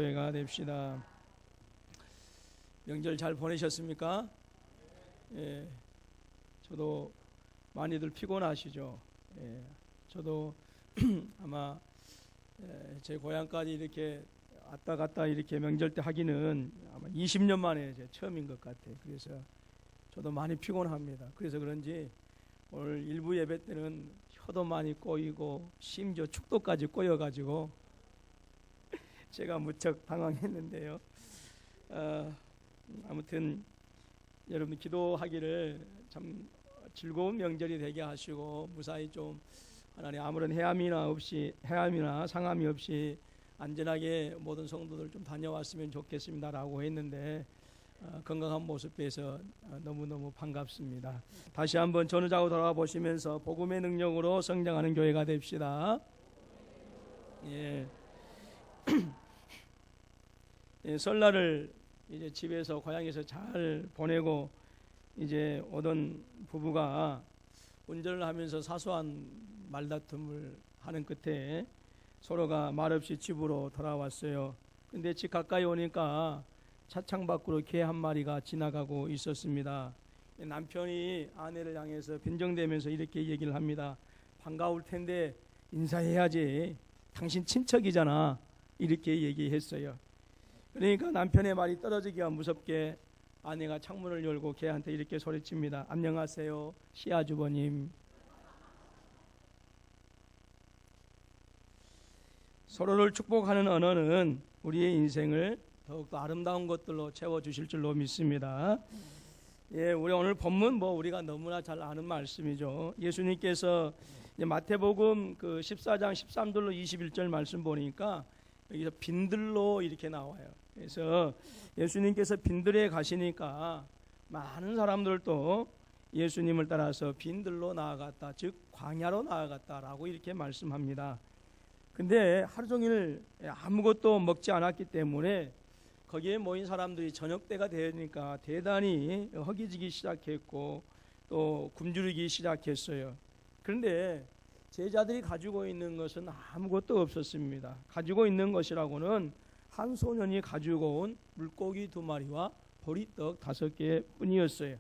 교회가 됩시다. 명절 잘 보내셨습니까? 예, 저도 많이들 피곤하시죠. 예, 저도 아마 제 고향까지 이렇게 왔다 갔다 이렇게 명절 때 하기는 아마 20년 만에 처음인 것 같아요. 그래서 저도 많이 피곤합니다. 그래서 그런지 오늘 일부 예배 때는 혀도 많이 꼬이고 심지어 축도까지 꼬여가지고 제가 무척 당황했는데요. 아무튼 여러분 기도하기를 참 즐거운 명절이 되게 하시고 무사히 좀 하나님 아무런 해함이나 상함이 없이 안전하게 모든 성도들 좀 다녀왔으면 좋겠습니다라고 했는데 건강한 모습 뵈서 너무너무 반갑습니다. 다시 한번 전후좌우 돌아가 보시면서 복음의 능력으로 성장하는 교회가 됩시다. 예. 예, 설날을 이제 집에서 고향에서 잘 보내고 이제 오던 부부가 운전을 하면서 사소한 말다툼을 하는 끝에 서로가 말없이 집으로 돌아왔어요. 근데 집 가까이 오니까 차창 밖으로 개 한 마리가 지나가고 있었습니다. 남편이 아내를 향해서 빈정대면서 이렇게 얘기를 합니다. 반가울 텐데 인사해야지. 당신 친척이잖아. 이렇게 얘기했어요. 그러니까 남편의 말이 떨어지기가 무섭게 아내가 창문을 열고 개한테 이렇게 소리칩니다. 안녕하세요, 시아주버님. 서로를 축복하는 언어는 우리의 인생을 더욱더 아름다운 것들로 채워주실 줄로 믿습니다. 예, 우리 오늘 본문 우리가 너무나 잘 아는 말씀이죠. 예수님께서 마태복음 14장 13절로 21절 말씀 보니까 여기서 빈들로 이렇게 나와요. 그래서 예수님께서 빈들에 가시니까 많은 사람들도 예수님을 따라서 빈들로 나아갔다, 즉 광야로 나아갔다라고 이렇게 말씀합니다. 근데 하루 종일 아무것도 먹지 않았기 때문에 거기에 모인 사람들이 저녁 때가 되니까 대단히 허기지기 시작했고 또 굶주리기 시작했어요. 그런데 제자들이 가지고 있는 것은 아무것도 없었습니다. 가지고 있는 것이라고는 한 소년이 가지고 온 물고기 2마리와 보리떡 5개 뿐이었어요.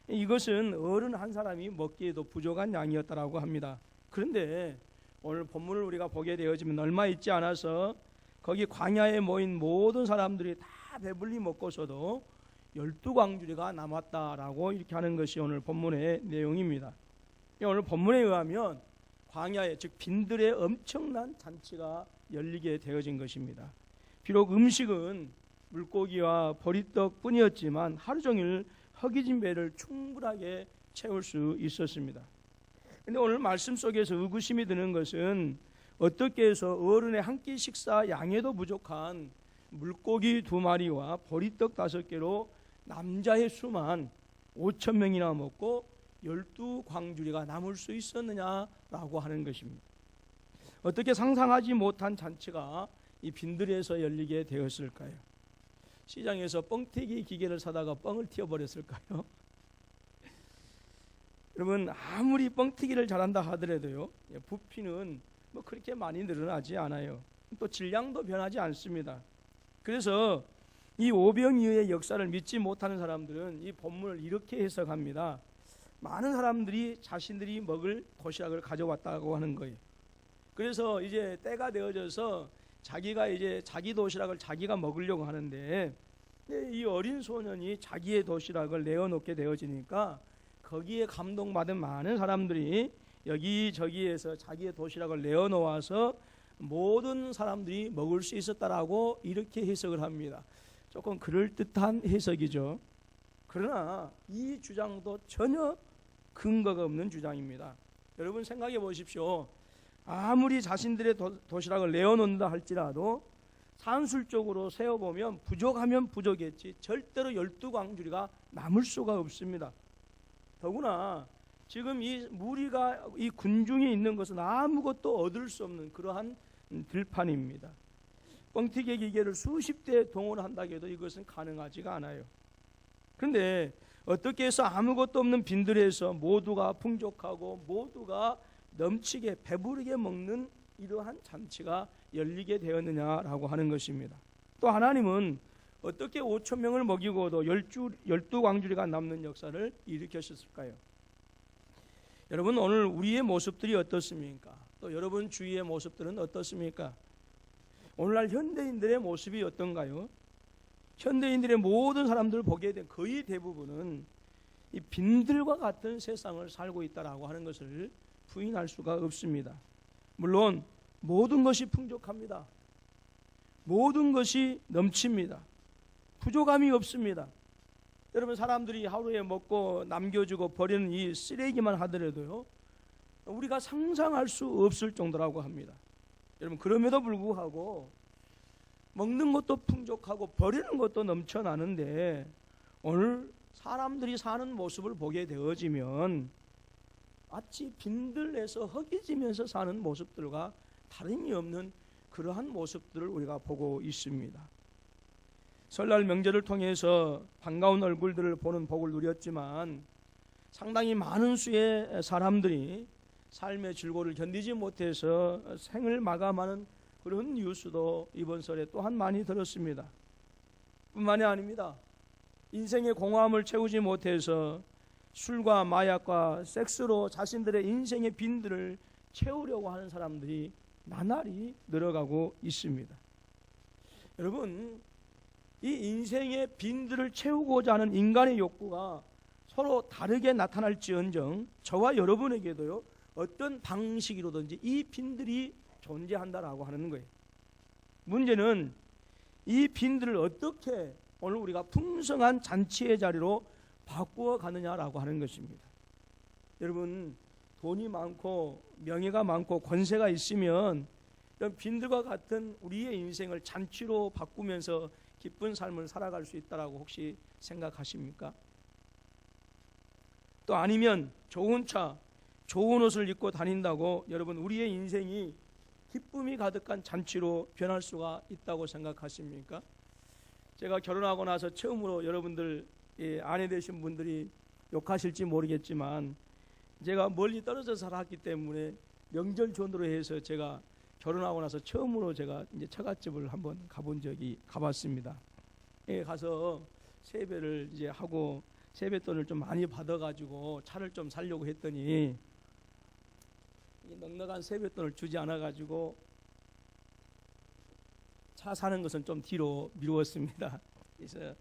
이것은 어른 한 사람이 먹기에도 부족한 양이었다라고 합니다. 그런데 오늘 본문을 우리가 보게 되어지면 얼마 있지 않아서 거기 광야에 모인 모든 사람들이 다 배불리 먹고서도 12광주리가 남았다라고 이렇게 하는 것이 오늘 본문의 내용입니다. 오늘 본문에 의하면 광야에, 즉 빈들에 엄청난 잔치가 열리게 되어진 것입니다. 비록 음식은 물고기와 보리떡 뿐이었지만 하루 종일 허기진 배를 충분하게 채울 수 있었습니다. 그런데 오늘 말씀 속에서 의구심이 드는 것은 어떻게 해서 어른의 한 끼 식사 양에도 부족한 물고기 2마리와 보리떡 5개로 남자의 수만 5,000명이나 먹고 12광주리가 남을 수 있었느냐라고 하는 것입니다. 어떻게 상상하지 못한 잔치가 이 빈들에서 열리게 되었을까요? 시장에서 뻥튀기 기계를 사다가 뻥을 튀어버렸을까요? 여러분, 아무리 뻥튀기를 잘한다 하더라도요, 부피는 그렇게 많이 늘어나지 않아요. 또 질량도 변하지 않습니다. 그래서 이 오병이어의 역사를 믿지 못하는 사람들은 이 본문을 이렇게 해석합니다. 많은 사람들이 자신들이 먹을 도시락을 가져왔다고 하는 거예요. 그래서 이제 때가 되어져서 자기가 이제 자기 도시락을 자기가 먹으려고 하는데 이 어린 소년이 자기의 도시락을 내어놓게 되어지니까 거기에 감동받은 많은 사람들이 여기저기에서 자기의 도시락을 내어놓아서 모든 사람들이 먹을 수 있었다라고 이렇게 해석을 합니다. 조금 그럴듯한 해석이죠. 그러나 이 주장도 전혀 근거가 없는 주장입니다. 여러분 생각해 보십시오. 아무리 자신들의 도시락을 내어놓는다 할지라도 산술적으로 세어보면 부족하면 부족했지 절대로 12광주리가 남을 수가 없습니다. 더구나 지금 이 무리가 이 군중에 있는 것은 아무것도 얻을 수 없는 그러한 들판입니다. 뻥튀기 기계를 수십 대 동원한다고 해도 이것은 가능하지가 않아요. 그런데 어떻게 해서 아무것도 없는 빈들에서 모두가 풍족하고 모두가 넘치게 배부르게 먹는 이러한 잔치가 열리게 되었느냐라고 하는 것입니다. 또 하나님은 어떻게 5천 명을 먹이고도 12광주리가 남는 역사를 일으켰을까요? 여러분, 오늘 우리의 모습들이 어떻습니까? 또 여러분 주위의 모습들은 어떻습니까? 오늘날 현대인들의 모습이 어떤가요? 현대인들의 모든 사람들을 보게 된 거의 대부분은 이 빈들과 같은 세상을 살고 있다라고 하는 것을 부인할 수가 없습니다. 물론 모든 것이 풍족합니다. 모든 것이 넘칩니다. 부족함이 없습니다. 여러분, 사람들이 하루에 먹고 남겨주고 버리는 이 쓰레기만 하더라도요, 우리가 상상할 수 없을 정도라고 합니다. 여러분, 그럼에도 불구하고 먹는 것도 풍족하고 버리는 것도 넘쳐나는데 오늘 사람들이 사는 모습을 보게 되어지면 마치 빈들에서 허기지면서 사는 모습들과 다름이 없는 그러한 모습들을 우리가 보고 있습니다. 설날 명절을 통해서 반가운 얼굴들을 보는 복을 누렸지만 상당히 많은 수의 사람들이 삶의 즐거움을 견디지 못해서 생을 마감하는 그런 뉴스도 이번 설에 또한 많이 들었습니다. 뿐만이 아닙니다. 인생의 공허함을 채우지 못해서 술과 마약과 섹스로 자신들의 인생의 빈들을 채우려고 하는 사람들이 나날이 늘어가고 있습니다. 여러분, 이 인생의 빈들을 채우고자 하는 인간의 욕구가 서로 다르게 나타날지언정 저와 여러분에게도요, 어떤 방식으로든지 이 빈들이 존재한다라고 하는 거예요. 문제는 이 빈들을 어떻게 오늘 우리가 풍성한 잔치의 자리로 바꾸어 가느냐라고 하는 것입니다. 여러분, 돈이 많고 명예가 많고 권세가 있으면 이런 빈들과 같은 우리의 인생을 잔치로 바꾸면서 기쁜 삶을 살아갈 수 있다라고 혹시 생각하십니까? 또 아니면 좋은 차, 좋은 옷을 입고 다닌다고 여러분 우리의 인생이 기쁨이 가득한 잔치로 변할 수가 있다고 생각하십니까? 제가 결혼하고 나서 처음으로 여러분들 아내 되신 분들이 욕하실지 모르겠지만 제가 멀리 떨어져 살았기 때문에 명절 전으로 해서 제가 결혼하고 나서 처음으로 제가 이제 처갓집을 한번 가봤습니다. 가서 세배를 이제 하고 세뱃돈을 좀 많이 받아가지고 차를 좀 사려고 했더니 넉넉한 세뱃돈을 주지 않아가지고 차 사는 것은 좀 뒤로 미루었습니다. 그래서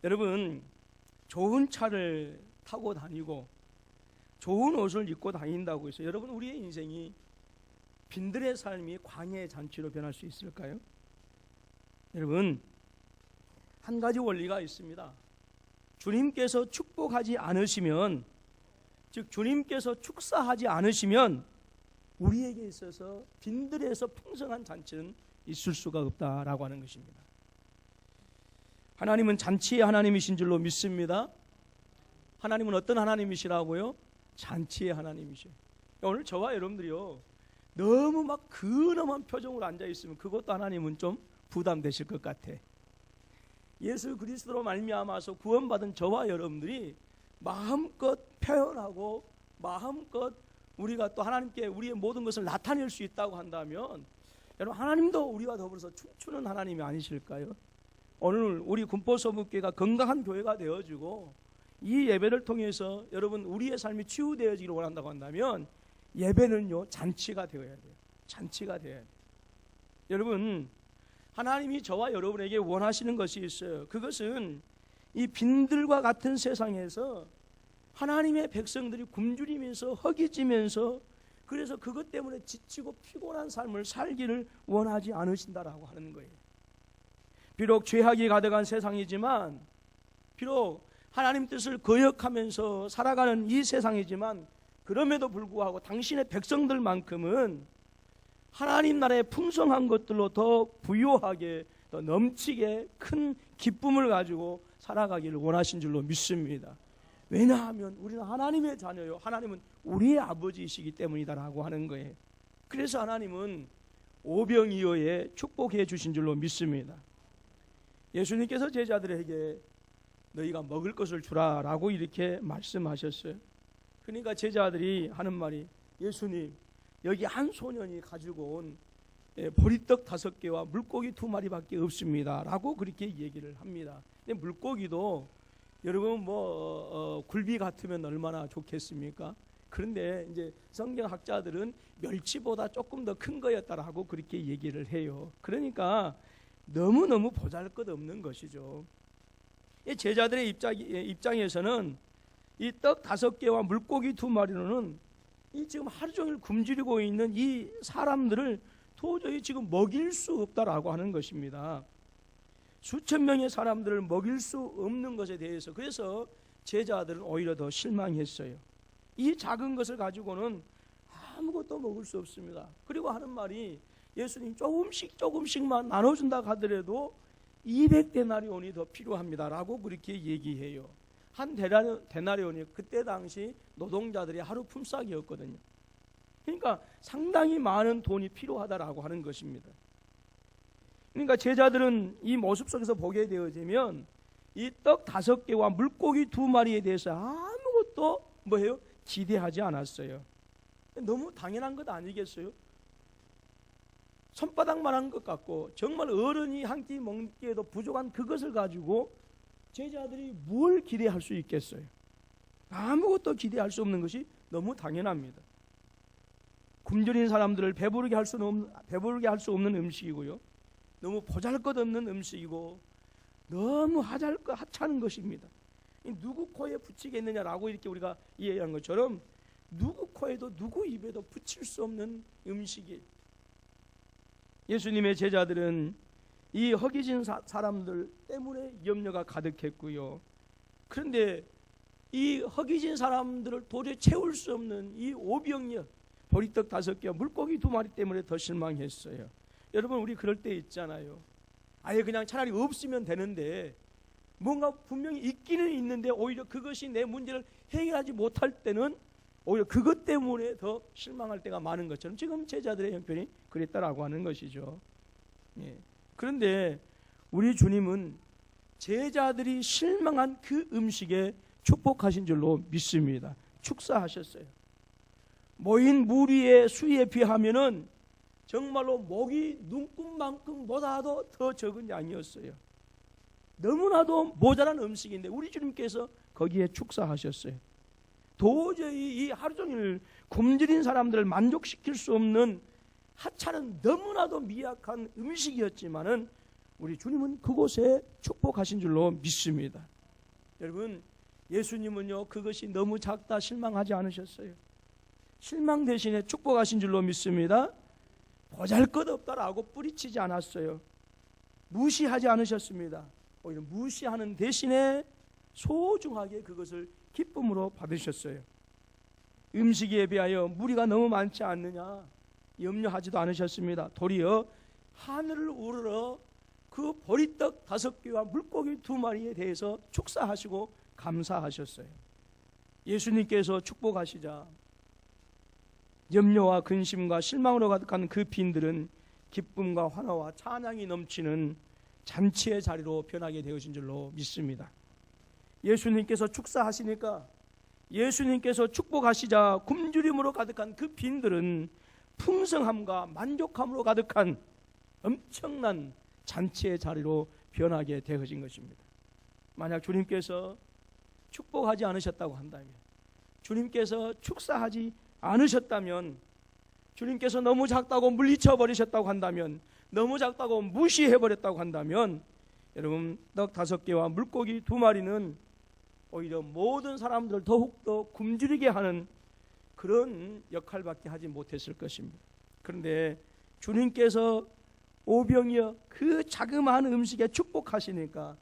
여러분, 좋은 차를 타고 다니고 좋은 옷을 입고 다닌다고 해서 여러분 우리의 인생이 빈들의 삶이 광야의 잔치로 변할 수 있을까요? 여러분, 한 가지 원리가 있습니다. 주님께서 축복하지 않으시면, 즉 주님께서 축사하지 않으시면 우리에게 있어서 빈들에서 풍성한 잔치는 있을 수가 없다라고 하는 것입니다. 하나님은 잔치의 하나님이신 줄로 믿습니다. 하나님은 어떤 하나님이시라고요? 잔치의 하나님이시요. 오늘 저와 여러분들이요, 너무 막 근엄한 표정으로 앉아있으면 그것도 하나님은 좀 부담되실 것 같아. 예수 그리스도로 말미암아서 구원받은 저와 여러분들이 마음껏 표현하고 마음껏 우리가 또 하나님께 우리의 모든 것을 나타낼 수 있다고 한다면 여러분, 하나님도 우리와 더불어서 춤추는 하나님이 아니실까요? 오늘 우리 군포서북교회가 건강한 교회가 되어지고 이 예배를 통해서 여러분 우리의 삶이 치유되어지기를 원한다고 한다면 예배는요, 잔치가 되어야 돼요. 잔치가 되어야 돼요. 여러분, 하나님이 저와 여러분에게 원하시는 것이 있어요. 그것은 이 빈들과 같은 세상에서 하나님의 백성들이 굶주리면서 허기지면서 그래서 그것 때문에 지치고 피곤한 삶을 살기를 원하지 않으신다라고 하는 거예요. 비록 죄악이 가득한 세상이지만, 비록 하나님 뜻을 거역하면서 살아가는 이 세상이지만, 그럼에도 불구하고 당신의 백성들만큼은 하나님 나라의 풍성한 것들로 더 부유하게, 더 넘치게 큰 기쁨을 가지고 살아가기를 원하신 줄로 믿습니다. 왜냐하면 우리는 하나님의 자녀요, 하나님은 우리의 아버지이시기 때문이다라고 하는 거예요. 그래서 하나님은 오병이어에 축복해 주신 줄로 믿습니다. 예수님께서 제자들에게 너희가 먹을 것을 주라라고 이렇게 말씀하셨어요. 그러니까 제자들이 하는 말이, 예수님, 여기 한 소년이 가지고 온 보리떡 5개와 물고기 2마리밖에 없습니다 라고 그렇게 얘기를 합니다. 근데 물고기도 여러분 굴비 같으면 얼마나 좋겠습니까? 그런데 이제 성경학자들은 멸치보다 조금 더 큰 거였다라고 그렇게 얘기를 해요. 그러니까 너무너무 보잘것없는 것이죠. 제자들의 입장에서는 이 떡 5개와 물고기 2마리로는 이 지금 하루 종일 굶주리고 있는 이 사람들을 도저히 지금 먹일 수 없다라고 하는 것입니다. 수천 명의 사람들을 먹일 수 없는 것에 대해서 그래서 제자들은 오히려 더 실망했어요. 이 작은 것을 가지고는 아무것도 먹을 수 없습니다. 그리고 하는 말이 예수님 조금씩만 나눠준다 하더라도 200데나리온이 더 필요합니다 라고 그렇게 얘기해요. 한 데나리온이 그때 당시 노동자들의 하루 품삯이었거든요. 그러니까 상당히 많은 돈이 필요하다라고 하는 것입니다. 그러니까 제자들은 이 모습 속에서 보게 되어지면 이 떡 5개와 물고기 2마리에 대해서 아무것도 기대하지 않았어요. 너무 당연한 것 아니겠어요? 손바닥만한 것 같고 정말 어른이 한 끼 먹기에도 부족한 그것을 가지고 제자들이 뭘 기대할 수 있겠어요? 아무것도 기대할 수 없는 것이 너무 당연합니다. 굶주린 사람들을 배부르게 할 수 없는 음식이고요. 너무 보잘것없는 음식이고 너무 하찮은 것입니다. 누구 코에 붙이겠느냐라고 이렇게 우리가 이해한 것처럼 누구 코에도 누구 입에도 붙일 수 없는 음식이에요. 예수님의 제자들은 이 허기진 사람들 때문에 염려가 가득했고요. 그런데 이 허기진 사람들을 도저히 채울 수 없는 이 오병이어 보리떡 5개와 물고기 2마리 때문에 더 실망했어요. 여러분 우리 그럴 때 있잖아요. 아예 그냥 차라리 없으면 되는데 뭔가 분명히 있기는 있는데 오히려 그것이 내 문제를 해결하지 못할 때는 오히려 그것 때문에 더 실망할 때가 많은 것처럼 지금 제자들의 형편이 그랬다라고 하는 것이죠. 그런데 우리 주님은 제자들이 실망한 그 음식에 축복하신 줄로 믿습니다. 축사하셨어요. 모인 무리의 수에 비하면은 정말로 목이 눈금만큼보다도 더 적은 양이었어요. 너무나도 모자란 음식인데 우리 주님께서 거기에 축사하셨어요. 도저히 이 하루 종일 굶주린 사람들을 만족시킬 수 없는 하찮은 너무나도 미약한 음식이었지만은 우리 주님은 그곳에 축복하신 줄로 믿습니다. 여러분 예수님은요 그것이 너무 작다 실망하지 않으셨어요. 실망 대신에 축복하신 줄로 믿습니다. 보잘것없다라고 뿌리치지 않았어요. 무시하지 않으셨습니다. 오히려 무시하는 대신에 소중하게 그것을 기쁨으로 받으셨어요. 음식에 비하여 무리가 너무 많지 않느냐 염려하지도 않으셨습니다. 도리어 하늘을 우러러 그 보리떡 5개와 물고기 2마리에 대해서 축사하시고 감사하셨어요. 예수님께서 축복하시자 염려와 근심과 실망으로 가득한 그 빈들은 기쁨과 환호와 찬양이 넘치는 잔치의 자리로 변하게 되어진 줄로 믿습니다. 예수님께서 축사하시니까 예수님께서 축복하시자 굶주림으로 가득한 그 빈들은 풍성함과 만족함으로 가득한 엄청난 잔치의 자리로 변하게 되어진 것입니다. 만약 주님께서 축복하지 않으셨다고 한다면, 주님께서 축사하지 않으셨다면, 주님께서 너무 작다고 물리쳐 버리셨다고 한다면, 너무 작다고 무시해 버렸다고 한다면, 여러분 떡 5개와 물고기 2마리는 오히려 모든 사람들을 더욱더 굶주리게 하는 그런 역할밖에 하지 못했을 것입니다. 그런데 주님께서 오병이어 그 자그마한 음식에 축복하시니까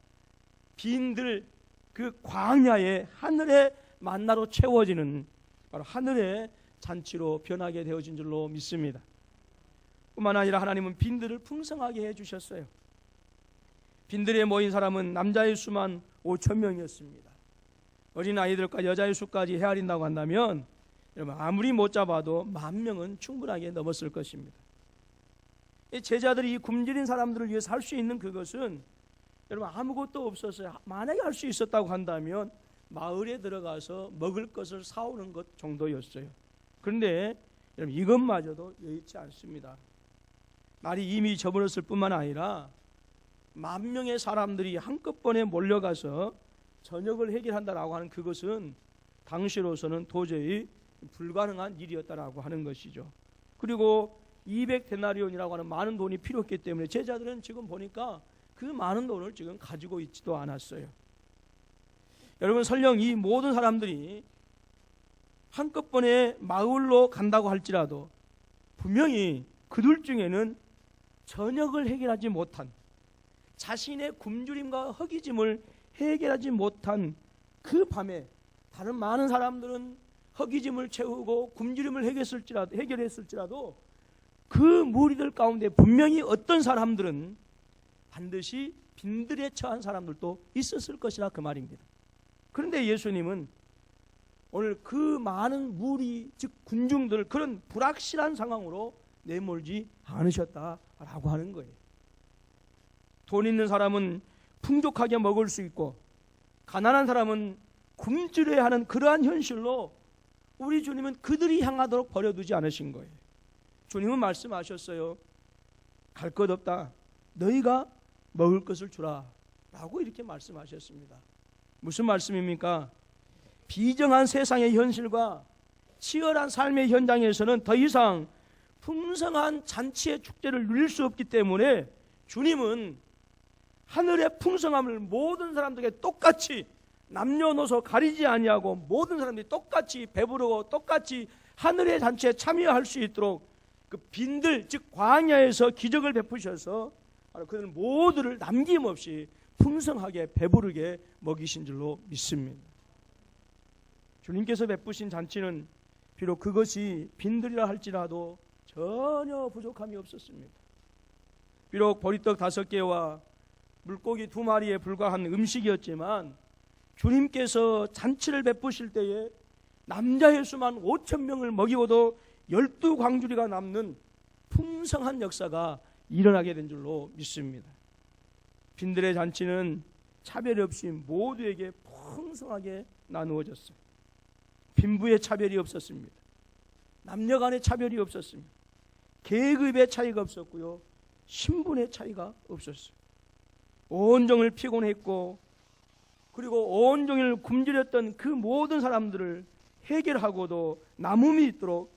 빈들 그 광야에 하늘의 만나로 채워지는 바로 하늘의 잔치로 변하게 되어진 줄로 믿습니다. 뿐만 아니라 하나님은 빈들을 풍성하게 해주셨어요. 빈들에 모인 사람은 남자의 수만 5,000명이었습니다. 어린아이들과 여자의 수까지 헤아린다고 한다면 여러분 아무리 못 잡아도 10,000명은 충분하게 넘었을 것입니다. 제자들이 이 굶주린 사람들을 위해서 할 수 있는 그것은 여러분 아무것도 없었어요. 만약에 할 수 있었다고 한다면 마을에 들어가서 먹을 것을 사오는 것 정도였어요. 그런데 여러분 이것마저도 여의치 않습니다. 날이 이미 저물었을 뿐만 아니라 10,000명의 사람들이 한꺼번에 몰려가서 저녁을 해결한다라고 하는 그것은 당시로서는 도저히 불가능한 일이었다라고 하는 것이죠. 그리고 200데나리온이라고 하는 많은 돈이 필요했기 때문에 제자들은 지금 보니까 그 많은 돈을 지금 가지고 있지도 않았어요. 여러분, 설령 이 모든 사람들이 한꺼번에 마을로 간다고 할지라도 분명히 그들 중에는 저녁을 해결하지 못한, 자신의 굶주림과 허기짐을 해결하지 못한 그 밤에 다른 많은 사람들은 허기짐을 채우고 굶주림을 해결했을지라도 그 무리들 가운데 분명히 어떤 사람들은 반드시 빈들에 처한 사람들도 있었을 것이라 그 말입니다. 그런데 예수님은 오늘 그 많은 무리, 즉 군중들, 그런 불확실한 상황으로 내몰지 않으셨다라고 하는 거예요. 돈 있는 사람은 풍족하게 먹을 수 있고 가난한 사람은 굶주려야 하는 그러한 현실로 우리 주님은 그들이 향하도록 버려두지 않으신 거예요. 주님은 말씀하셨어요. 갈 것 없다. 너희가 먹을 것을 주라 라고 이렇게 말씀하셨습니다. 무슨 말씀입니까? 비정한 세상의 현실과 치열한 삶의 현장에서는 더 이상 풍성한 잔치의 축제를 누릴 수 없기 때문에 주님은 하늘의 풍성함을 모든 사람들에게 똑같이 남녀노소 가리지 아니하고 모든 사람들이 똑같이 배부르고 똑같이 하늘의 잔치에 참여할 수 있도록 그 빈들, 즉 광야에서 기적을 베푸셔서 그들 모두를 남김없이 풍성하게 배부르게 먹이신 줄로 믿습니다. 주님께서 베푸신 잔치는 비록 그것이 빈들이라 할지라도 전혀 부족함이 없었습니다. 비록 보리떡 5개와 물고기 2마리에 불과한 음식이었지만 주님께서 잔치를 베푸실 때에 남자의 수만 5,000명을 먹이고도 12광주리가 남는 풍성한 역사가 일어나게 된 줄로 믿습니다. 빈들의 잔치는 차별 없이 모두에게 풍성하게 나누어졌어요. 빈부의 차별이 없었습니다. 남녀 간의 차별이 없었습니다. 계급의 차이가 없었고요. 신분의 차이가 없었어요. 온종일 피곤했고 그리고 온종일 굶주렸던 그 모든 사람들을 해결하고도 남음이 있도록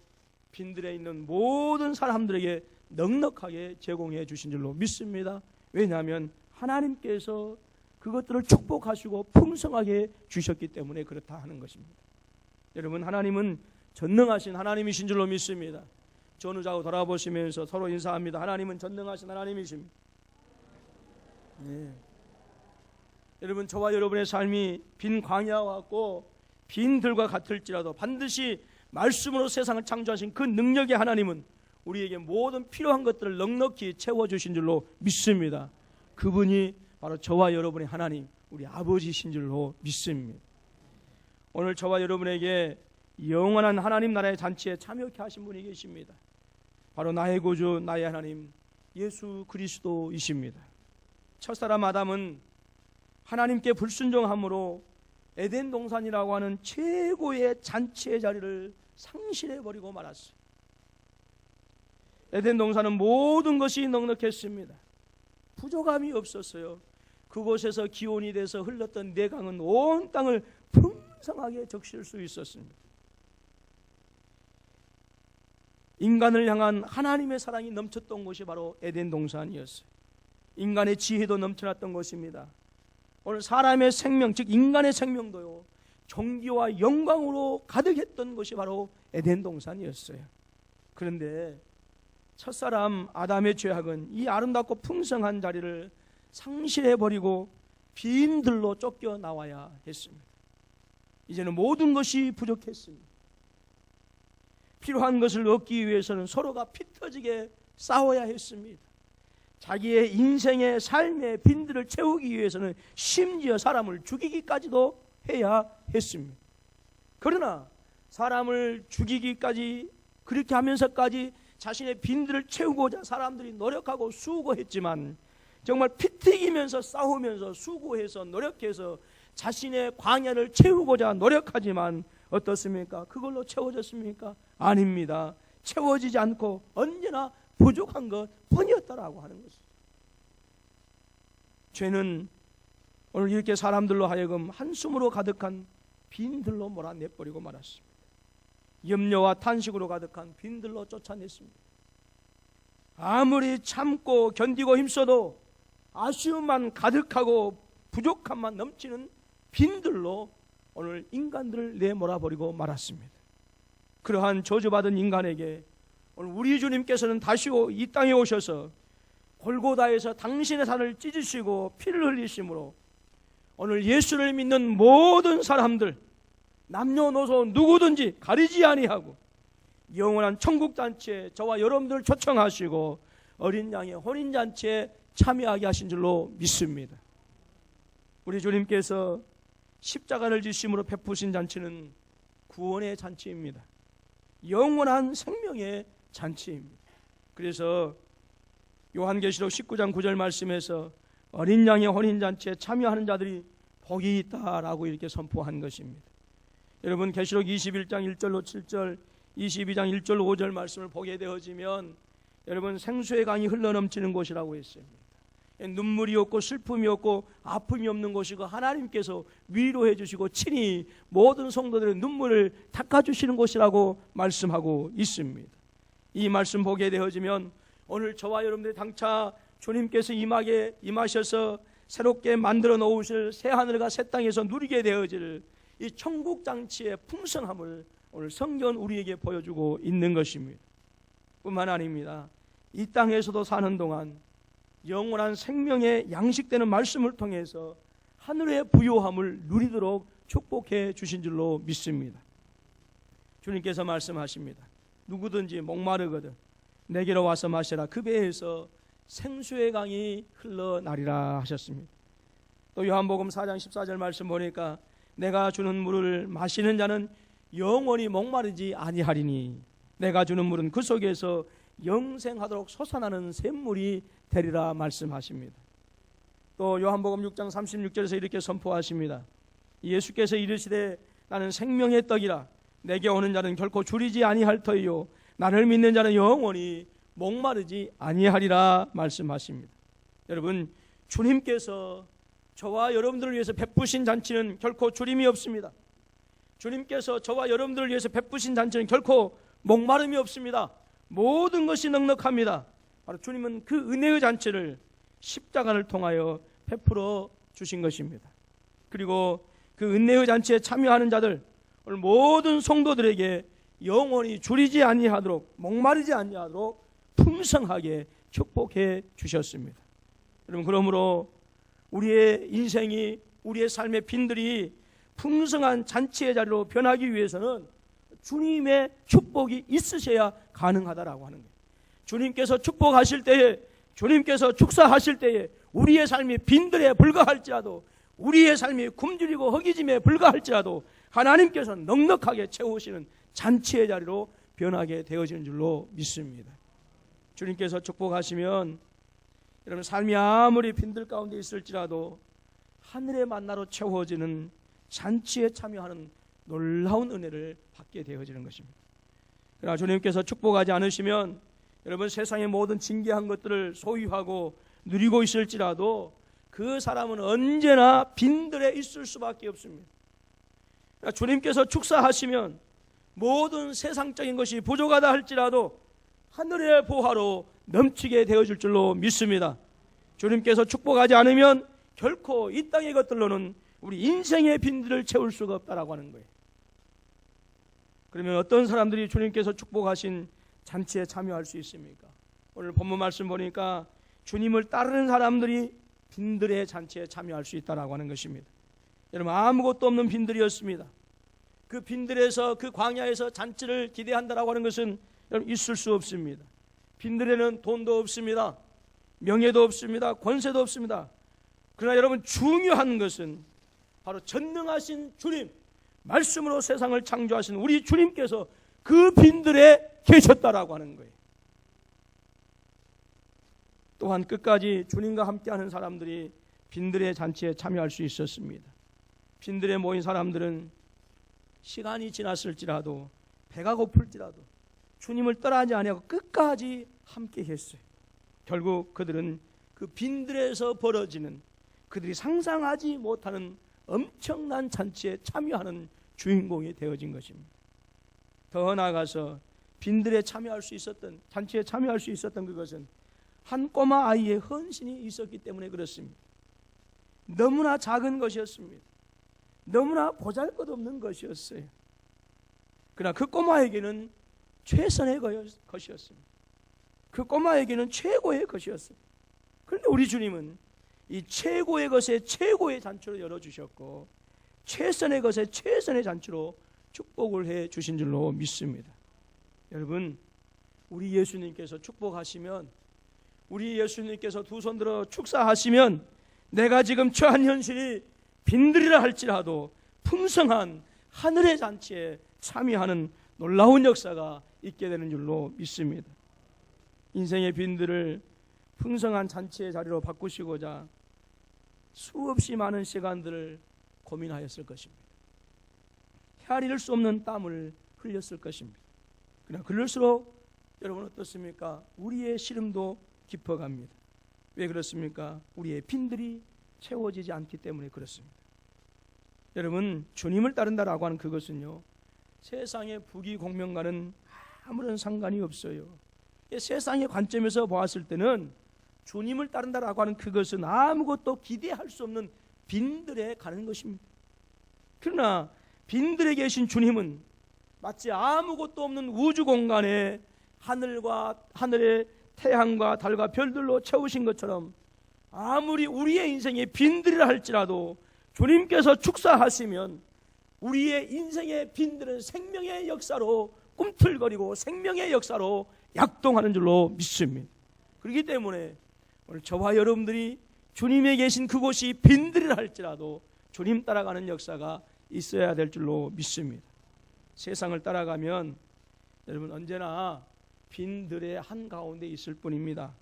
빈들에 있는 모든 사람들에게 넉넉하게 제공해 주신 줄로 믿습니다. 왜냐하면 하나님께서 그것들을 축복하시고 풍성하게 주셨기 때문에 그렇다 하는 것입니다. 여러분, 하나님은 전능하신 하나님이신 줄로 믿습니다. 전후좌우 돌아보시면서 서로 인사합니다. 하나님은 전능하신 하나님이십니다. 네. 여러분, 저와 여러분의 삶이 빈 광야와 같고 빈들과 같을지라도 반드시 말씀으로 세상을 창조하신 그 능력의 하나님은 우리에게 모든 필요한 것들을 넉넉히 채워주신 줄로 믿습니다. 그분이 바로 저와 여러분의 하나님, 우리 아버지신 줄로 믿습니다. 오늘 저와 여러분에게 영원한 하나님 나라의 잔치에 참여케 하신 분이 계십니다. 바로 나의 구주, 나의 하나님 예수 그리스도이십니다. 첫사람 아담은 하나님께 불순종함으로 에덴 동산이라고 하는 최고의 잔치의 자리를 상실해버리고 말았어요. 에덴 동산은 모든 것이 넉넉했습니다. 부족함이 없었어요. 그곳에서 기온이 돼서 흘렀던 내강은 온 땅을 풍성하게 적실 수 있었습니다. 인간을 향한 하나님의 사랑이 넘쳤던 곳이 바로 에덴 동산이었어요. 인간의 지혜도 넘쳐났던 것입니다. 오늘 사람의 생명, 즉 인간의 생명도요, 존귀와 영광으로 가득했던 것이 바로 에덴 동산이었어요. 그런데 첫사람 아담의 죄악은 이 아름답고 풍성한 자리를 상실해버리고 빈들로 쫓겨나와야 했습니다. 이제는 모든 것이 부족했습니다. 필요한 것을 얻기 위해서는 서로가 피 터지게 싸워야 했습니다. 자기의 인생의 삶의 빈들을 채우기 위해서는 심지어 사람을 죽이기까지도 해야 했습니다. 그러나 사람을 죽이기까지 그렇게 하면서까지 자신의 빈들을 채우고자 사람들이 노력하고 수고했지만 정말 피 튀기면서 싸우면서 수고해서 노력해서 자신의 광야를 채우고자 노력하지만 어떻습니까? 그걸로 채워졌습니까? 아닙니다. 채워지지 않고 언제나 부족한 것 뿐이었다라고 하는 것입니다. 죄는 오늘 이렇게 사람들로 하여금 한숨으로 가득한 빈들로 몰아내버리고 말았습니다. 염려와 탄식으로 가득한 빈들로 쫓아냈습니다. 아무리 참고 견디고 힘써도 아쉬움만 가득하고 부족함만 넘치는 빈들로 오늘 인간들을 내몰아버리고 말았습니다. 그러한 저주받은 인간에게 오늘 우리 주님께서는 다시 이 땅에 오셔서 골고다에서 당신의 살을 찢으시고 피를 흘리심으로 오늘 예수를 믿는 모든 사람들, 남녀노소 누구든지 가리지 아니하고 영원한 천국잔치에 저와 여러분들을 초청하시고 어린 양의 혼인잔치에 참여하게 하신 줄로 믿습니다. 우리 주님께서 십자가를 지심으로 베푸신 잔치는 구원의 잔치입니다. 영원한 생명의 잔치입니다. 그래서 요한계시록 19장 9절 말씀에서 어린 양의 혼인잔치에 참여하는 자들이 복이 있다라고 이렇게 선포한 것입니다. 여러분 계시록 21장 1절로 7절 22장 1절로 5절 말씀을 보게 되어지면 여러분 생수의 강이 흘러넘치는 곳이라고 했습니다. 눈물이 없고 슬픔이 없고 아픔이 없는 곳이고 하나님께서 위로해 주시고 친히 모든 성도들의 눈물을 닦아주시는 곳이라고 말씀하고 있습니다. 이 말씀 보게 되어지면 오늘 저와 여러분들이 당차 주님께서 임하셔서 새롭게 만들어 놓으실 새 하늘과 새 땅에서 누리게 되어질 이 천국 장치의 풍성함을 오늘 성경은 우리에게 보여주고 있는 것입니다. 뿐만 아닙니다. 이 땅에서도 사는 동안 영원한 생명의 양식되는 말씀을 통해서 하늘의 부요함을 누리도록 축복해 주신 줄로 믿습니다. 주님께서 말씀하십니다. 누구든지 목마르거든 내게로 와서 마시라. 그 배에서 생수의 강이 흘러나리라 하셨습니다. 또 요한복음 4장 14절 말씀 보니까 내가 주는 물을 마시는 자는 영원히 목마르지 아니하리니 내가 주는 물은 그 속에서 영생하도록 솟아나는 샘물이 되리라 말씀하십니다. 또 요한복음 6장 36절에서 이렇게 선포하십니다. 예수께서 이르시되 나는 생명의 떡이라 내게 오는 자는 결코 줄이지 아니할 터이요 나를 믿는 자는 영원히 목마르지 아니하리라 말씀하십니다. 여러분 주님께서 저와 여러분들을 위해서 베푸신 잔치는 결코 줄임이 없습니다. 주님께서 저와 여러분들을 위해서 베푸신 잔치는 결코 목마름이 없습니다. 모든 것이 넉넉합니다. 바로 주님은 그 은혜의 잔치를 십자가를 통하여 베풀어 주신 것입니다. 그리고 그 은혜의 잔치에 참여하는 자들 오늘 모든 성도들에게 영원히 줄이지 아니하도록 목마르지 아니하도록 풍성하게 축복해 주셨습니다. 여러분 그러므로 우리의 인생이 우리의 삶의 빈들이 풍성한 잔치의 자리로 변하기 위해서는 주님의 축복이 있으셔야 가능하다라고 하는 거예요. 주님께서 축복하실 때에 주님께서 축사하실 때에 우리의 삶이 빈들에 불과할지라도 우리의 삶이 굶주리고 허기짐에 불과할지라도 하나님께서 넉넉하게 채우시는 잔치의 자리로 변하게 되어지는 줄로 믿습니다. 주님께서 축복하시면 여러분 삶이 아무리 빈들 가운데 있을지라도 하늘의 만나로 채워지는 잔치에 참여하는 놀라운 은혜를 받게 되어지는 것입니다. 그러나 주님께서 축복하지 않으시면 여러분 세상의 모든 진귀한 것들을 소유하고 누리고 있을지라도 그 사람은 언제나 빈들에 있을 수밖에 없습니다. 그러니까 주님께서 축사하시면 모든 세상적인 것이 부족하다 할지라도 하늘의 보화로 넘치게 되어질 줄로 믿습니다. 주님께서 축복하지 않으면 결코 이 땅의 것들로는 우리 인생의 빈들을 채울 수가 없다라고 하는 거예요. 그러면 어떤 사람들이 주님께서 축복하신 잔치에 참여할 수 있습니까? 오늘 본문 말씀 보니까 주님을 따르는 사람들이 빈들의 잔치에 참여할 수 있다라고 하는 것입니다. 여러분 아무것도 없는 빈들이었습니다. 그 빈들에서 그 광야에서 잔치를 기대한다라고 하는 것은 여러분 있을 수 없습니다. 빈들에는 돈도 없습니다. 명예도 없습니다. 권세도 없습니다. 그러나 여러분 중요한 것은 바로 전능하신 주님, 말씀으로 세상을 창조하신 우리 주님께서 그 빈들에 계셨다라고 하는 거예요. 또한 끝까지 주님과 함께하는 사람들이 빈들의 잔치에 참여할 수 있었습니다. 빈들에 모인 사람들은 시간이 지났을지라도 배가 고플지라도 주님을 떠나지 아니하고 끝까지 함께 했어요. 결국 그들은 그 빈들에서 벌어지는 그들이 상상하지 못하는 엄청난 잔치에 참여하는 주인공이 되어진 것입니다. 더 나아가서 빈들에 참여할 수 있었던, 잔치에 참여할 수 있었던 그것은 한 꼬마 아이의 헌신이 있었기 때문에 그렇습니다. 너무나 작은 것이었습니다. 너무나 보잘것없는 것이었어요. 그러나 그 꼬마에게는 최선의 것이었습니다. 그 꼬마에게는 최고의 것이었습니다. 그런데 우리 주님은 이 최고의 것에 최고의 잔치로 열어주셨고 최선의 것에 최선의 잔치로 축복을 해 주신 줄로 믿습니다. 여러분, 우리 예수님께서 축복하시면, 우리 예수님께서 두 손 들어 축사하시면 내가 지금 처한 현실이 빈들이라 할지라도 풍성한 하늘의 잔치에 참여하는 놀라운 역사가 있게 되는 줄로 믿습니다. 인생의 빈들을 풍성한 잔치의 자리로 바꾸시고자 수없이 많은 시간들을 고민하였을 것입니다. 헤아릴 수 없는 땀을 흘렸을 것입니다. 그러나 그럴수록 여러분 어떻습니까? 우리의 시름도 깊어갑니다. 왜 그렇습니까? 우리의 빈들이 채워지지 않기 때문에 그렇습니다. 여러분, 주님을 따른다라고 하는 그것은요, 세상의 부귀공명과는 아무런 상관이 없어요. 세상의 관점에서 보았을 때는 주님을 따른다라고 하는 그것은 아무것도 기대할 수 없는 빈들에 가는 것입니다. 그러나 빈들에 계신 주님은 마치 아무것도 없는 우주 공간에 하늘의 태양과 달과 별들로 채우신 것처럼 아무리 우리의 인생에 빈들이라 할지라도 주님께서 축사하시면 우리의 인생의 빈들은 생명의 역사로 꿈틀거리고 생명의 역사로 약동하는 줄로 믿습니다. 그렇기 때문에 오늘 저와 여러분들이 주님에 계신 그곳이 빈들이라 할지라도 주님 따라가는 역사가 있어야 될 줄로 믿습니다. 세상을 따라가면 여러분 언제나 빈들의 한가운데 있을 뿐입니다.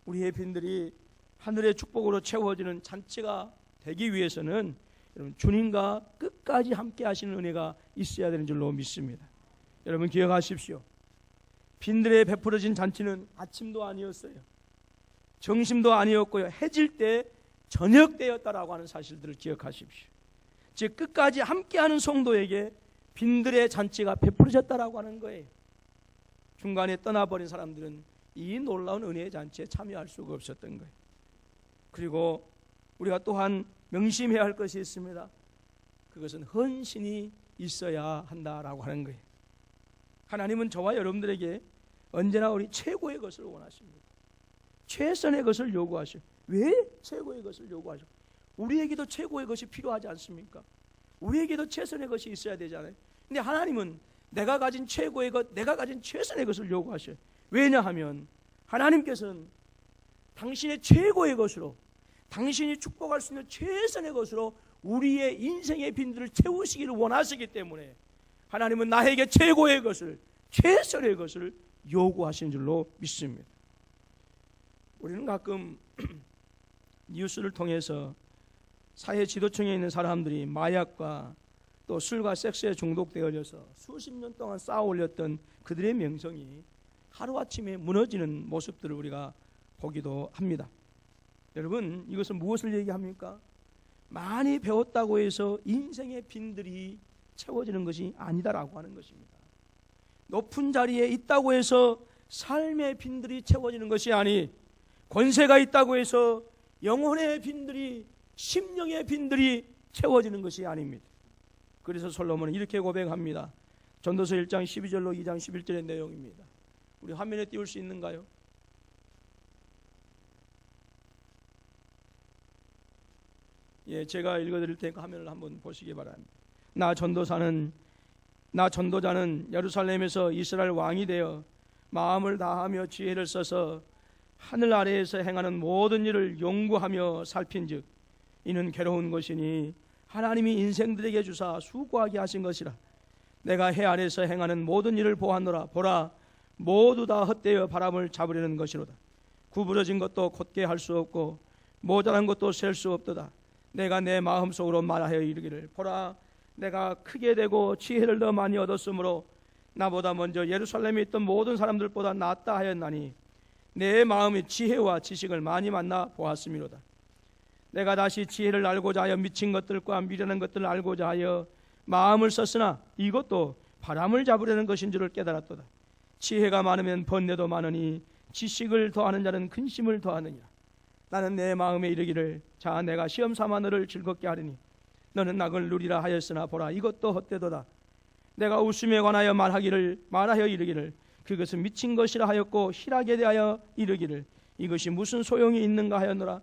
우리의 빈들이 하늘의 축복으로 채워지는 잔치가 되기 위해서는 여러분 주님과 끝까지 함께 하시는 은혜가 있어야 되는 줄로 믿습니다. 여러분 기억하십시오. 빈들에 베풀어진 잔치는 아침도 아니었어요. 점심도 아니었고요. 해질 때 저녁 때였다라고 하는 사실들을 기억하십시오. 즉 끝까지 함께하는 성도에게 빈들의 잔치가 베풀어졌다라고 하는 거예요. 중간에 떠나버린 사람들은 이 놀라운 은혜의 잔치에 참여할 수가 없었던 거예요. 그리고 우리가 또한 명심해야 할 것이 있습니다. 그것은 헌신이 있어야 한다라고 하는 거예요. 하나님은 저와 여러분들에게 언제나 우리 최고의 것을 원하십니다. 최선의 것을 요구하셔요. 왜 최고의 것을 요구하셔요? 우리에게도 최고의 것이 필요하지 않습니까? 우리에게도 최선의 것이 있어야 되잖아요. 근데 하나님은 내가 가진 최고의 것, 내가 가진 최선의 것을 요구하셔요. 왜냐하면 하나님께서는 당신의 최고의 것으로, 당신이 축복할 수 있는 최선의 것으로 우리의 인생의 빈들을 채우시기를 원하시기 때문에 하나님은 나에게 최고의 것을, 최선의 것을 요구하신 줄로 믿습니다. 우리는 가끔 뉴스를 통해서 사회 지도층에 있는 사람들이 마약과 또 술과 섹스에 중독되어져서 수십 년 동안 쌓아 올렸던 그들의 명성이 하루아침에 무너지는 모습들을 우리가 보기도 합니다. 여러분, 이것은 무엇을 얘기합니까? 많이 배웠다고 해서 인생의 빈들이 채워지는 것이 아니다라고 하는 것입니다. 높은 자리에 있다고 해서 삶의 빈들이 채워지는 것이 아니, 권세가 있다고 해서 영혼의 빈들이, 심령의 빈들이 채워지는 것이 아닙니다. 그래서 솔로몬은 이렇게 고백합니다. 전도서 1장 12절로 2장 11절의 내용입니다. 우리 화면에 띄울 수 있는가요? 예, 제가 읽어드릴 테니까 화면을 한번 보시기 바랍니다. 나 전도자는 예루살렘에서 이스라엘 왕이 되어 마음을 다하며 지혜를 써서 하늘 아래에서 행하는 모든 일을 연구하며 살핀즉 이는 괴로운 것이니 하나님이 인생들에게 주사 수고하게 하신 것이라. 내가 해 아래에서 행하는 모든 일을 보았노라. 보라, 모두 다 헛되어 바람을 잡으려는 것이로다. 구부러진 것도 곧게 할 수 없고 모자란 것도 셀 수 없도다. 내가 내 마음속으로 말하여 이르기를 보라, 내가 크게 되고 지혜를 더 많이 얻었으므로 나보다 먼저 예루살렘에 있던 모든 사람들보다 낫다 하였나니 내 마음의 지혜와 지식을 많이 만나 보았음이로다. 내가 다시 지혜를 알고자 하여 미친 것들과 미련한 것들을 알고자 하여 마음을 썼으나 이것도 바람을 잡으려는 것인 줄을 깨달았도다. 지혜가 많으면 번뇌도 많으니 지식을 더하는 자는 근심을 더하느니라. 나는 내 마음에 이르기를 자 내가 시험 삼아 너를 즐겁게 하리니 너는 낙을 누리라 하였으나 보라 이것도 헛되도다. 내가 웃음에 관하여 말하여 이르기를 그것은 미친 것이라 하였고 희락에 대하여 이르기를 이것이 무슨 소용이 있는가 하였노라.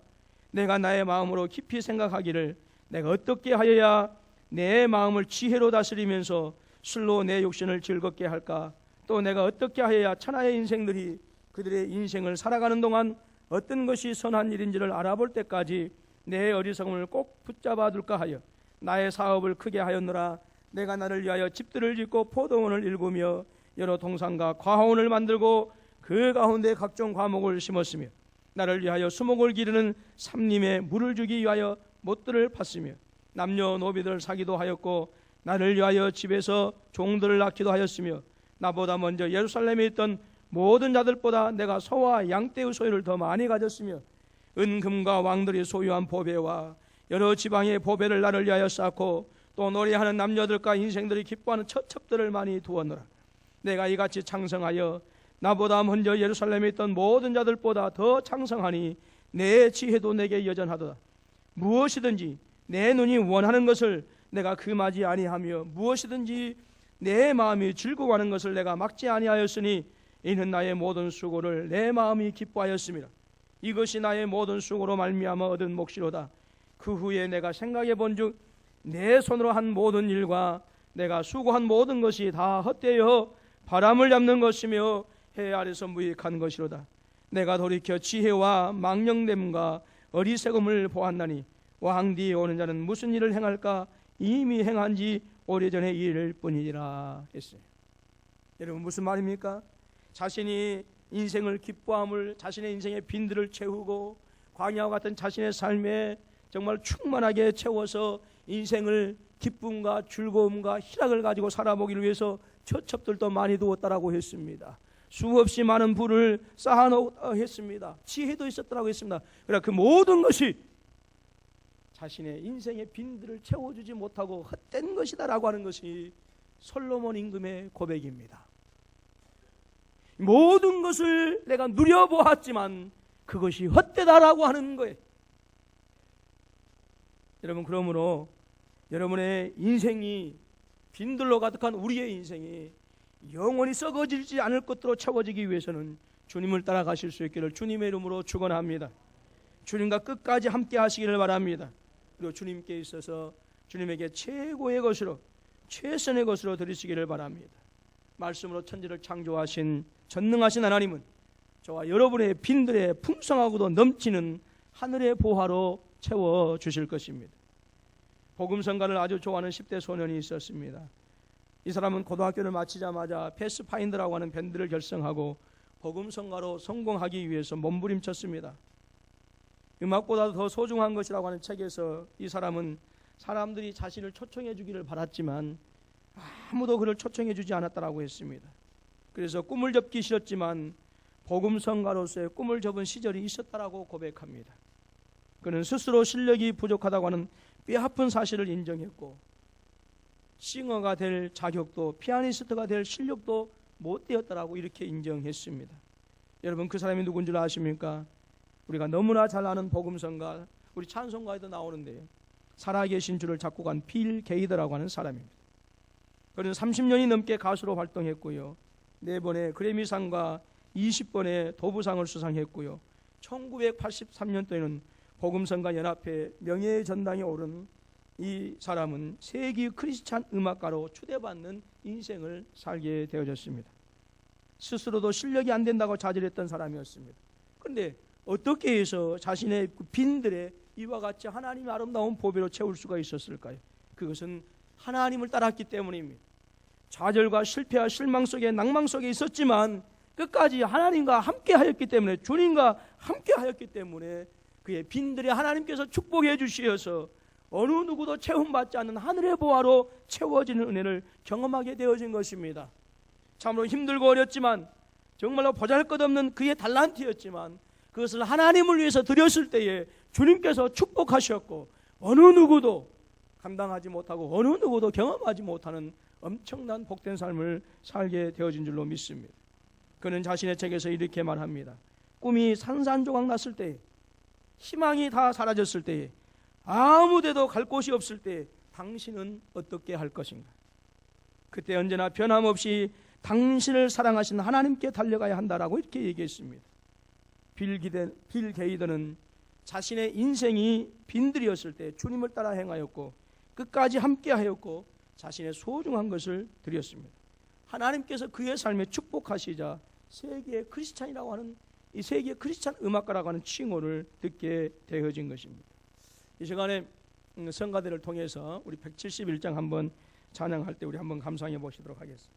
내가 나의 마음으로 깊이 생각하기를 내가 어떻게 하여야 내 마음을 지혜로 다스리면서 술로 내 욕심을 즐겁게 할까. 또 내가 어떻게 하여야 천하의 인생들이 그들의 인생을 살아가는 동안 어떤 것이 선한 일인지를 알아볼 때까지 내 어리석음을 꼭 붙잡아 둘까 하여 나의 사업을 크게 하였노라. 내가 나를 위하여 집들을 짓고 포도원을 일구며 여러 동산과 과원을 만들고 그 가운데 각종 과목을 심었으며 나를 위하여 수목을 기르는 삼림에 물을 주기 위하여 못들을 팠으며 남녀노비들 사기도 하였고 나를 위하여 집에서 종들을 낳기도 하였으며 나보다 먼저 예루살렘에 있던 모든 자들보다 내가 소와 양떼의 소유를 더 많이 가졌으며 은금과 왕들이 소유한 보배와 여러 지방의 보배를 나를 위하여 쌓고 또 노래하는 남녀들과 인생들이 기뻐하는 처첩들을 많이 두었노라. 내가 이같이 창성하여 나보다 먼저 예루살렘에 있던 모든 자들보다 더 창성하니 내 지혜도 내게 여전하도다. 무엇이든지 내 눈이 원하는 것을 내가 금하지 아니하며 무엇이든지 내 마음이 즐거워하는 것을 내가 막지 아니하였으니 이는 나의 모든 수고를 내 마음이 기뻐하였습니다. 이것이 나의 모든 수고로 말미암아 얻은 몫이로다. 그 후에 내가 생각해 본즉 내 손으로 한 모든 일과 내가 수고한 모든 것이 다 헛되어 바람을 잡는 것이며 해 아래서 무익한 것이로다. 내가 돌이켜 지혜와 망령됨과 어리석음을 보았나니 왕 뒤에 오는 자는 무슨 일을 행할까 이미 행한 지 오래전에 일일 뿐이니라 했어요. 여러분 무슨 말입니까? 자신이 인생을 기뻐함을 자신의 인생의 빈들을 채우고 광야와 같은 자신의 삶에 정말 충만하게 채워서 인생을 기쁨과 즐거움과 희락을 가지고 살아보기를 위해서 처첩들도 많이 두었다라고 했습니다. 수없이 많은 부를 쌓아놓았습니다. 지혜도 있었다라고 했습니다. 그러나 그 모든 것이 자신의 인생의 빈들을 채워주지 못하고 헛된 것이다라고 하는 것이 솔로몬 임금의 고백입니다. 모든 것을 내가 누려보았지만 그것이 헛되다라고 하는 거예요. 여러분 그러므로 여러분의 인생이 빈들로 가득한 우리의 인생이 영원히 썩어지지 않을 것으로 채워지기 위해서는 주님을 따라가실 수 있기를 주님의 이름으로 축원합니다. 주님과 끝까지 함께 하시기를 바랍니다. 그리고 주님께 있어서 주님에게 최고의 것으로 최선의 것으로 드리시기를 바랍니다. 말씀으로 천지를 창조하신 전능하신 하나님은 저와 여러분의 빈들에 풍성하고도 넘치는 하늘의 보화로 채워주실 것입니다. 복음성가를 아주 좋아하는 10대 소년이 있었습니다. 이 사람은 고등학교를 마치자마자 패스파인더라고 하는 밴드를 결성하고 복음성가로 성공하기 위해서 몸부림쳤습니다. 음악보다도 더 소중한 것이라고 하는 책에서 이 사람은 사람들이 자신을 초청해 주기를 바랐지만 아무도 그를 초청해 주지 않았다라고 했습니다. 그래서 꿈을 접기 싫었지만 복음성가로서의 꿈을 접은 시절이 있었다라고 고백합니다. 그는 스스로 실력이 부족하다고 하는 뼈아픈 사실을 인정했고 싱어가 될 자격도 피아니스트가 될 실력도 못 되었다라고 이렇게 인정했습니다. 여러분 그 사람이 누군지 아십니까? 우리가 너무나 잘 아는 복음성가 우리 찬송가에도 나오는데요. 살아계신 주를 작곡한 빌 게이더라고 하는 사람입니다. 그는 30년이 넘게 가수로 활동했고요. 4번의 그래미상과 20번의 도부상을 수상했고요. 1983년도에는 복음성가 연합회 명예의 전당에 오른 이 사람은 세기 크리스찬 음악가로 초대받는 인생을 살게 되어졌습니다. 스스로도 실력이 안 된다고 자질했던 사람이었습니다. 그런데 어떻게 해서 자신의 빈들에 이와 같이 하나님의 아름다운 보배로 채울 수가 있었을까요? 그것은 하나님을 따랐기 때문입니다. 좌절과 실패와 실망 속에 낭망 속에 있었지만 끝까지 하나님과 함께 하였기 때문에 주님과 함께 하였기 때문에 그의 빈들에 하나님께서 축복해 주시어서 어느 누구도 채움받지 않는 하늘의 보화로 채워지는 은혜를 경험하게 되어진 것입니다. 참으로 힘들고 어렵지만 정말로 보잘것없는 그의 달란트였지만 그것을 하나님을 위해서 드렸을 때에 주님께서 축복하셨고 어느 누구도 감당하지 못하고 어느 누구도 경험하지 못하는 엄청난 복된 삶을 살게 되어진 줄로 믿습니다. 그는 자신의 책에서 이렇게 말합니다. 꿈이 산산조각 났을 때, 희망이 다 사라졌을 때, 아무데도 갈 곳이 없을 때 당신은 어떻게 할 것인가? 그때 언제나 변함없이 당신을 사랑하신 하나님께 달려가야 한다라고 이렇게 얘기했습니다. 빌 게이더는 자신의 인생이 빈들이었을 때 주님을 따라 행하였고 끝까지 함께하였고 자신의 소중한 것을 드렸습니다. 하나님께서 그의 삶에 축복하시자 세계의 크리스찬이라고 하는 이 세계 크리스찬 음악가라고 하는 칭호를 듣게 되어진 것입니다. 이 시간에 성가대를 통해서 우리 171장 한번 찬양할 때 우리 한번 감상해 보시도록 하겠습니다.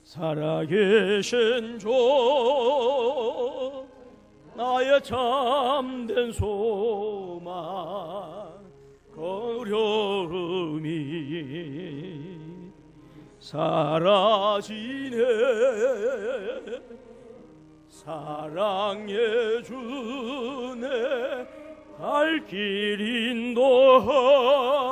살아계신 주 나의 참된 소망 어려움이 사라지네 사랑해 주네 갈 길 인도하니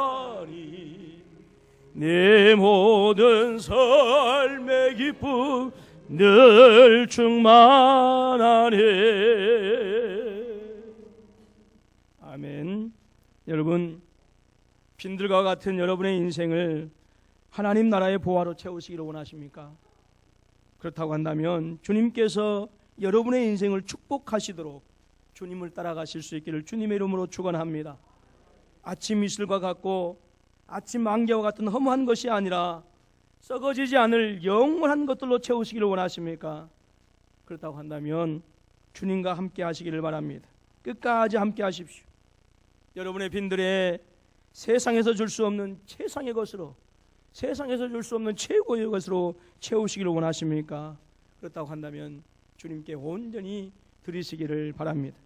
내 모든 삶의 기쁨 늘 충만하네. 아멘. 여러분, 빈들과 같은 여러분의 인생을 하나님 나라의 보화로 채우시기를 원하십니까? 그렇다고 한다면 주님께서 여러분의 인생을 축복하시도록 주님을 따라가실 수 있기를 주님의 이름으로 축원합니다. 아침 이슬과 같고 아침 안개와 같은 허무한 것이 아니라 썩어지지 않을 영원한 것들로 채우시기를 원하십니까? 그렇다고 한다면 주님과 함께 하시기를 바랍니다. 끝까지 함께 하십시오. 여러분의 빈들에 세상에서 줄 수 없는 최상의 것으로, 세상에서 줄 수 없는 최고의 것으로 채우시기를 원하십니까? 그렇다고 한다면 주님께 온전히 드리시기를 바랍니다.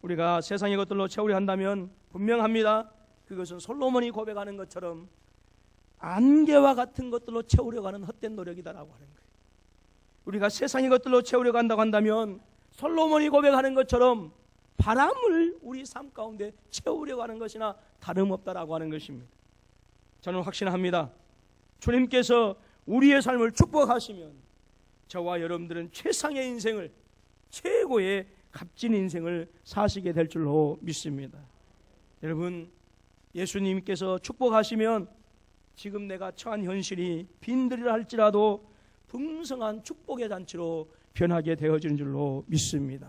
우리가 세상의 것들로 채우려 한다면 분명합니다. 그것은 솔로몬이 고백하는 것처럼 안개와 같은 것들로 채우려고 하는 헛된 노력이다라고 하는 거예요. 우리가 세상의 것들로 채우려고 한다고 한다면 솔로몬이 고백하는 것처럼 바람을 우리 삶 가운데 채우려고 하는 것이나 다름없다라고 하는 것입니다. 저는 확신합니다. 주님께서 우리의 삶을 축복하시면 저와 여러분들은 최상의 인생을, 최고의 값진 인생을 사시게 될 줄로 믿습니다. 여러분, 예수님께서 축복하시면 지금 내가 처한 현실이 빈들이라 할지라도 풍성한 축복의 잔치로 변하게 되어지는 줄로 믿습니다.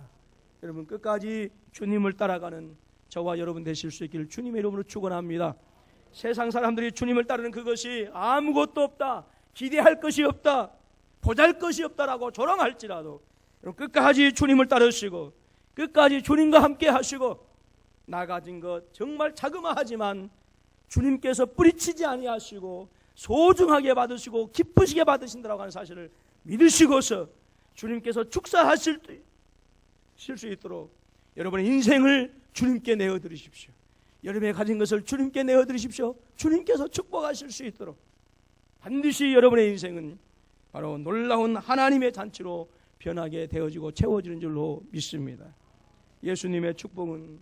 여러분, 끝까지 주님을 따라가는 저와 여러분 되실 수 있기를 주님의 이름으로 축원합니다. 세상 사람들이 주님을 따르는 그것이 아무것도 없다, 기대할 것이 없다, 보잘 것이 없다라고 조롱할지라도 끝까지 주님을 따르시고 끝까지 주님과 함께 하시고 나 가진 것 정말 자그마하지만 주님께서 뿌리치지 아니하시고 소중하게 받으시고 기쁘시게 받으신다라고 하는 사실을 믿으시고서 주님께서 축사하실 수 있도록 여러분의 인생을 주님께 내어드리십시오. 여러분의 가진 것을 주님께 내어드리십시오. 주님께서 축복하실 수 있도록 반드시 여러분의 인생은 바로 놀라운 하나님의 잔치로 변하게 되어지고 채워지는 줄로 믿습니다. 예수님의 축복은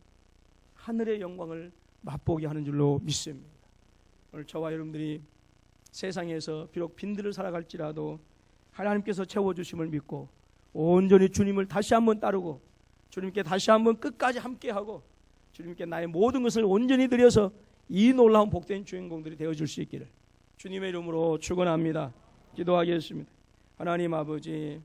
하늘의 영광을 맛보게 하는 줄로 믿습니다. 오늘 저와 여러분들이 세상에서 비록 빈들을 살아갈지라도 하나님께서 채워주심을 믿고 온전히 주님을 다시 한번 따르고 주님께 다시 한번 끝까지 함께하고 주님께 나의 모든 것을 온전히 드려서 이 놀라운 복된 주인공들이 되어줄 수 있기를 주님의 이름으로 축원합니다. 기도하겠습니다. 하나님 아버지,